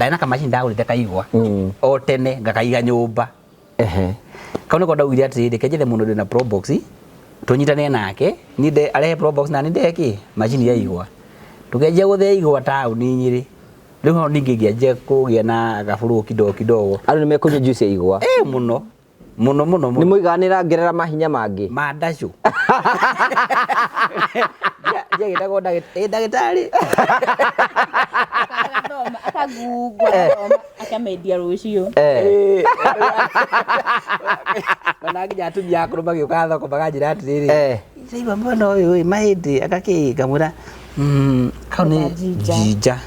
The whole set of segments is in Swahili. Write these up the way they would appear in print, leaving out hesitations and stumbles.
ndaina kamacini ndagurite kaigwa o tene ngakaiga nyumba kaune ko ndaugira atiri kenjire mundu ndina pro box tunyitane nake ninde arehe pro box na ninde ki machini ya igwa tugeje guthe igwa tauni nyiri riu ningigeje kugia na gaburu kidogo andu nimekunywa juice ya igwa muno ni muiganira ngerera mahinya mangi mandacu je gitago ndagitari akagugwa akamedia rucio kana nginya atumia akuru magioka thoko maganjira atiriri saiba mbona uyu mahindi akakiga mura kauni jinja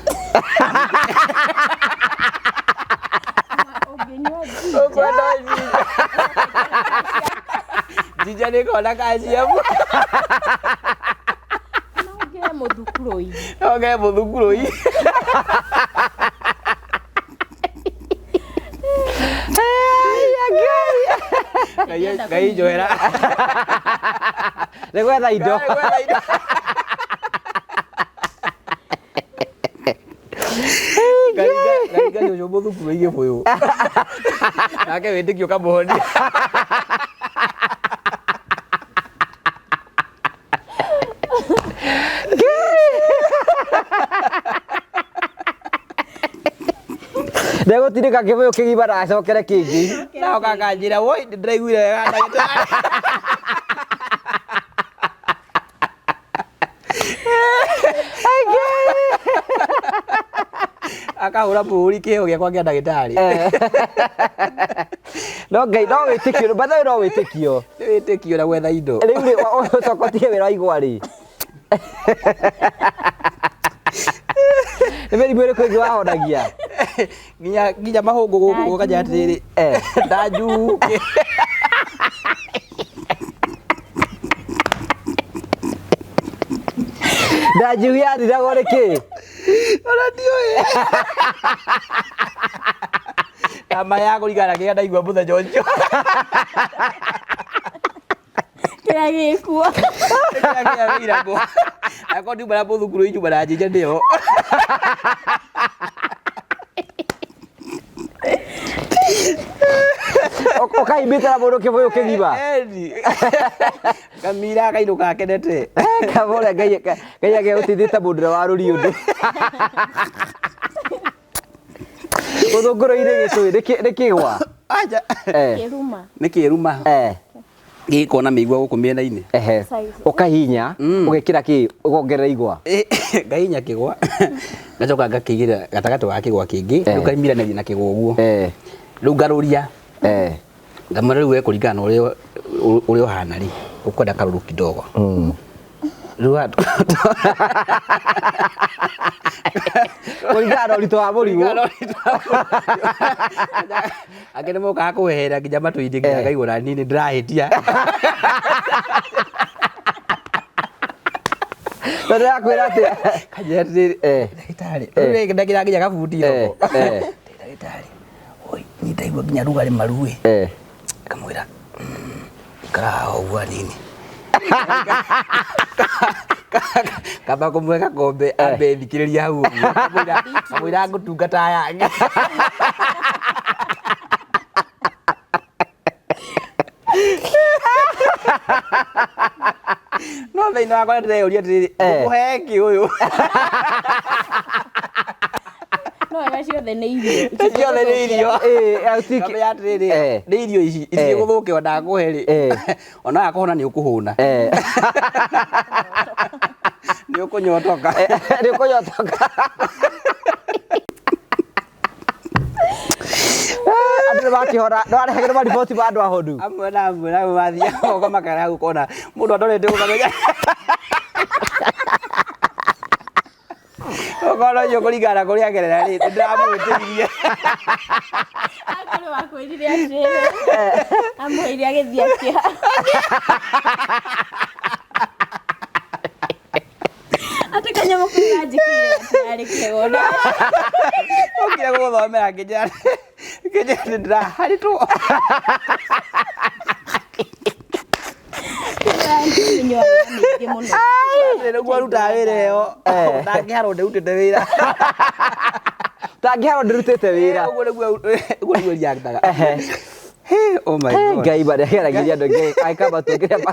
jinja ni kona kazi yamu okay mudhukuroi Gai joera. Recuerda ido. Gai jojo mudhukuroi ye foyo. Nake wetikio kabohoni. Dego tiri kakemoyo kigibara acokere kingi. Na kakanjira woi ndiraiguire wega ndagitari. Akahura buri kiheo gya kwa ndagitari. No ngai no witikio batho no witikio. Witikio na gwetha indo. Riu ucokotie wira igwa ri. Emeri mwere kwegi wahonagia nginya mahungu guku kaja atiriri ndajuke ndajuya ndiragore ki ona ndioi kama yako ligara kia ndaigwa muthe jonjo kiragikua kiragikua ako ndi bara muthukuru iju bara jinja ndio okaibitara mundu kiboyo kigiba kamira kainuka akenete kabore ngai age utithite mundu wa ruri undu uthunguru ire gitu nikigwa aja kiruma nikiruma gikona migwa guku miena-ini ukahinya ugekira ki ugongerera igwa ngahinya kigwa ngacoka ngakigira gatagati wa kigwa kingi ukaimiranĩria na kigwa uguo riu ngaruria ngamara riu kuringana uria uhana ri ukwenda karuru kidogo riu kuringana urito wa murimu akene moka kuhera nginya matu-ini nginya ngaigua nini ndirahitia Tore akwira ati kajeriri ndagitari uri ndagira nginya gabundi roko ndagitari oi nitaigua nginya rugari marue kamwira ikara ogwa nini kaba kumweka kombe ambe thikiriria hau kamwira ngutungata yange no thĩinĩ wakwa ndĩreũria atĩrĩrĩ ũkũheki ũyũ no ega ciothe nĩ irio ciothe nĩ irio autiki atĩrĩrĩ nĩ irio ici gũthũke ona ngũhe rĩ ona akũhona nĩ ũkũhũna nĩ ũkũnyotoka andu bakihora no arehegere ma report ba andu ahodu amwe na bathia oko makara hau kona mundu andorete ukamenya okoro yo kuringana kuria gerera ri ndamwitirie akoro wakwirire atire amwire agithia kia atakanya mukura jikire ari kegona okira guthomera nginya ndira hari tu Nä guo ruta wä ra ä yo ndangä harwo ndä rutete wä ra Tangĩharwo ndĩrutĩte wĩra. Ũguo nĩguo riaktaga. Ehe. Oh my God. Ngai barĩa geragĩria andũ aingĩ aikamba tũngĩrĩa